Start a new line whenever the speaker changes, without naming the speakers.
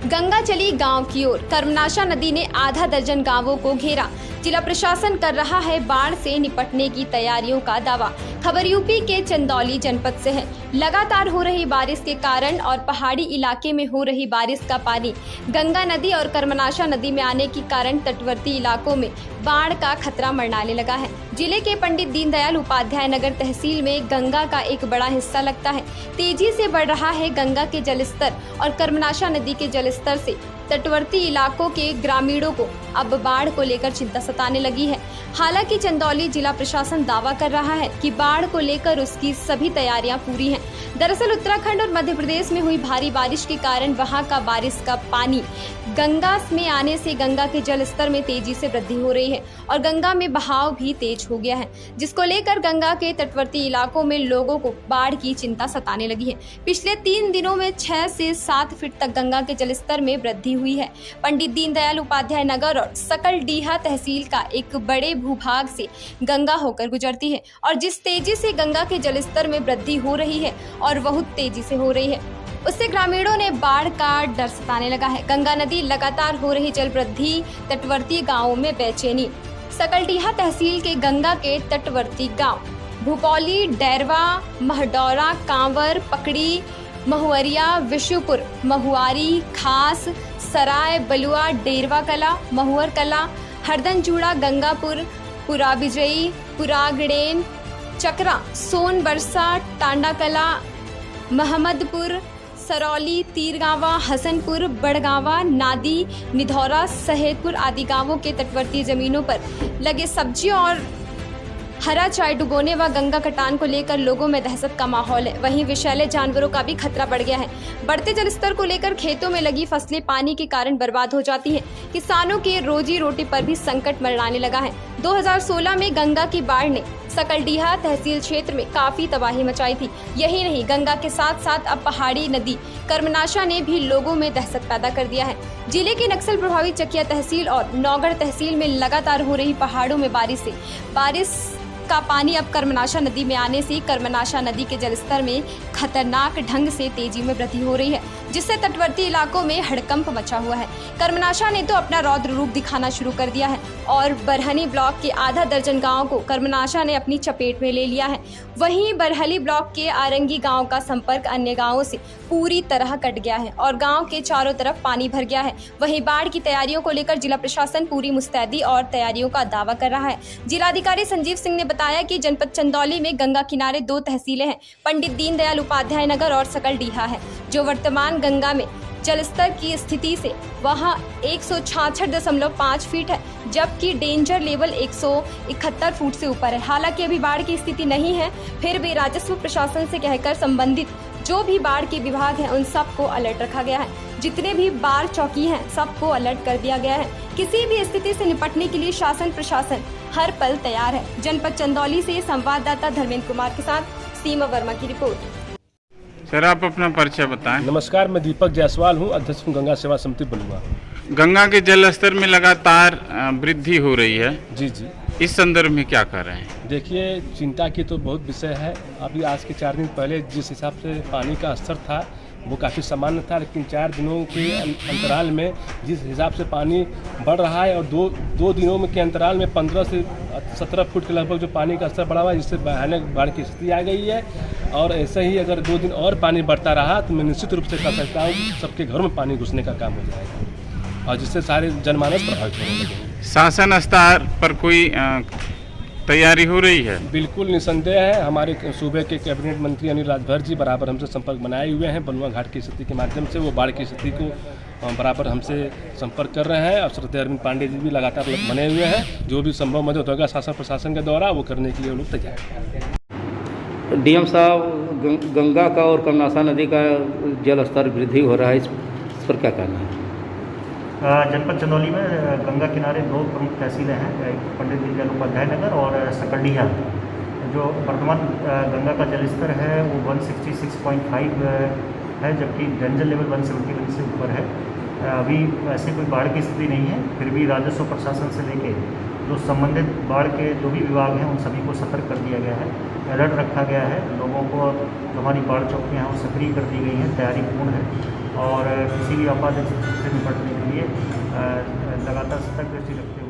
गंगा चली गांव की ओर। कर्मनाशा नदी ने आधा दर्जन गांवों को घेरा। जिला प्रशासन कर रहा है बाढ़ से निपटने की तैयारियों का दावा। खबर यूपी के चंदौली जनपद से है। लगातार हो रही बारिश के कारण और पहाड़ी इलाके में हो रही बारिश का पानी गंगा नदी और कर्मनाशा नदी में आने के कारण तटवर्ती इलाकों में बाढ़ का खतरा मंडराने लगा है। जिले के पंडित दीनदयाल उपाध्याय नगर तहसील में गंगा का एक बड़ा हिस्सा लगता है। तेजी से बढ़ रहा है गंगा के जलस्तर और कर्मनाशा नदी के जलस्तर से तटवर्ती इलाकों के ग्रामीणों को अब बाढ़ को लेकर चिंता सताने लगी है। हालांकि चंदौली जिला प्रशासन दावा कर रहा है कि बाढ़ को लेकर उसकी सभी तैयारियां पूरी हैं। दरअसल उत्तराखंड और मध्य प्रदेश में हुई भारी बारिश के कारण वहां का बारिश का पानी गंगा में आने से गंगा के जल स्तर में तेजी से वृद्धि हो रही है और गंगा में बहाव भी तेज हो गया है, जिसको लेकर गंगा के तटवर्ती इलाकों में लोगों को बाढ़ की चिंता सताने लगी है। पिछले 3 दिनों में 6 से 7 फीट तक गंगा के जलस्तर में वृद्धि हुई है। पंडित दीनदयाल उपाध्याय नगर और सकलडीहा तहसील का एक बड़े भूभाग से गंगा होकर गुजरती है और जिस तेजी से गंगा के जलस्तर में वृद्धि हो रही है और बहुत तेजी से हो रही है, उससे ग्रामीणों ने बाढ़ का डर सताने लगा है। गंगा नदी लगातार हो रही जल वृद्धि तटवर्ती गांवों में बेचैनी। सकलडीहा तहसील के गंगा के तटवर्ती गांव भूपौली, डैरवा, महडौरा, कांवर, पकड़ी, महुअरिया, विशुपुर, महुआरी, खास, सराय, बलुआ, डेरवा कला, महुअर कला, हरदनचूड़ा, गंगापुर, पुराबिजई, पुरागड़ेन, चकरा, सोनबरसा, टांडाकला, महमदपुर, सरौली, तीरगांवा, हसनपुर, बड़गांवा, नादी, निधौरा, सहेदपुर आदि गांवों के तटवर्ती जमीनों पर लगे सब्जियों और हरा चाय डुबोने व गंगा कटान को लेकर लोगों में दहशत का माहौल है। वहीं विषैले जानवरों का भी खतरा बढ़ गया है। बढ़ते जलस्तर को लेकर खेतों में लगी फसलें पानी के कारण बर्बाद हो जाती हैं। किसानों की रोजी रोटी पर भी संकट मंडराने लगा है। 2016 में गंगा की बाढ़ ने सकलडीहा तहसील क्षेत्र में काफी तबाही मचाई थी। यही नहीं, गंगा के साथ साथ अब पहाड़ी नदी कर्मनाशा ने भी लोगों में दहशत पैदा कर दिया है। जिले के नक्सल प्रभावित चकिया तहसील और नौगढ़ तहसील में लगातार हो रही पहाड़ों में बारिश का पानी अब कर्मनाशा नदी में आने से कर्मनाशा नदी के जलस्तर में खतरनाक ढंग से तेजी में वृद्धि हो रही है, जिससे तटवर्ती इलाकों में हड़कंप मचा हुआ है। कर्मनाशा ने तो अपना रौद्र रूप दिखाना शुरू कर दिया है और बरहनी ब्लॉक के आधा दर्जन गांवों को कर्मनाशा ने अपनी चपेट में ले लिया है। वहीं बरहली ब्लॉक के आरंगी गांव का संपर्क अन्य गांवों से पूरी तरह कट गया है और गांव के चारों तरफ पानी भर गया है। वहीं बाढ़ की तैयारियों को लेकर जिला प्रशासन पूरी मुस्तैदी और तैयारियों का दावा कर रहा है। जिलाधिकारी संजीव सिंह ने बताया कि जनपद चंदौली में गंगा किनारे 2 तहसीलें हैं, पंडित दीनदयाल उपाध्याय नगर और सकलडीहा है, जो वर्तमान गंगा में जलस्तर की स्थिति से वहां 166.5 फीट है, जबकि डेंजर लेवल 171 फुट से ऊपर है। हालांकि अभी बाढ़ की स्थिति नहीं है, फिर भी राजस्व प्रशासन से कहकर संबंधित जो भी बाढ़ के विभाग हैं उन सबको अलर्ट रखा गया है। जितने भी बाढ़ चौकी हैं सबको अलर्ट कर दिया गया है। किसी भी स्थिति से निपटने के लिए शासन प्रशासन हर पल तैयार है। जनपद चंदौली से संवाददाता धर्मेंद्र कुमार के साथ सीमा वर्मा की रिपोर्ट।
सर, आप अपना परिचय बताएं।
नमस्कार, मैं दीपक जायसवाल हूँ, अध्यक्ष हूँ गंगा सेवा समिति बलुआ।
गंगा के जल स्तर में लगातार वृद्धि हो रही है।
जी जी,
इस संदर्भ में क्या कर रहे हैं?
देखिए, चिंता की तो बहुत विषय है। अभी आज के 4 दिन पहले जिस हिसाब से पानी का स्तर था वो काफ़ी सामान्य था, लेकिन 4 दिनों के अंतराल में जिस हिसाब से पानी बढ़ रहा है और दो दिनों में के अंतराल में 15 से 17 फुट के लगभग जो पानी का स्तर बढ़ा हुआ है, जिससे भयानक बाढ़ की स्थिति आ गई है। और ऐसे ही अगर 2 दिन और पानी बढ़ता रहा तो मैं निश्चित रूप से कह सकता हूँ कि सबके घरों में पानी घुसने का काम हो जाएगा और जिससे सारे जनमानस प्रभावित होने लगेंगे।
शासन स्तर पर कोई तैयारी हो रही है?
बिल्कुल निसंदेह है। हमारे सूबे के कैबिनेट मंत्री अनिल राजभर जी बराबर हमसे संपर्क बनाए हुए हैं। बलुआ घाट की स्थिति के माध्यम से वो बाढ़ की स्थिति को बराबर हमसे संपर्क कर रहे हैं और श्रद्धेय अरविंद पांडे जी भी लगातार बने हुए हैं। जो भी संभव मदद होगा शासन प्रशासन के द्वारा वो करने के लिए वो लोग तैयार हैं।
डीएम साहब, गंगा का और कर्मनाशा नदी का जल स्तर वृद्धि हो रहा है, इस पर क्या कहना है?
जनपद चंदौली में गंगा किनारे 2 प्रमुख तहसीलें हैं, पंडित दीनदयाल उपाध्याय नगर और सकलडीहा। जो वर्तमान गंगा का जलस्तर है वो 166.5 है, जबकि डेंजर लेवल 171 से ऊपर है। अभी ऐसे कोई बाढ़ की स्थिति नहीं है, फिर भी राजस्व प्रशासन से लेके जो संबंधित बाढ़ के जो भी विभाग हैं उन सभी को सतर्क कर दिया गया है, अलर्ट रखा गया है। लोगों को हमारी बाढ़ चौकियाँ हैं वो सक्रिय कर दी गई हैं, तैयारी पूर्ण है। और किसी भी आपात स्थिति से निपटने के लिए लगातार सतर्क दृष्टि रखते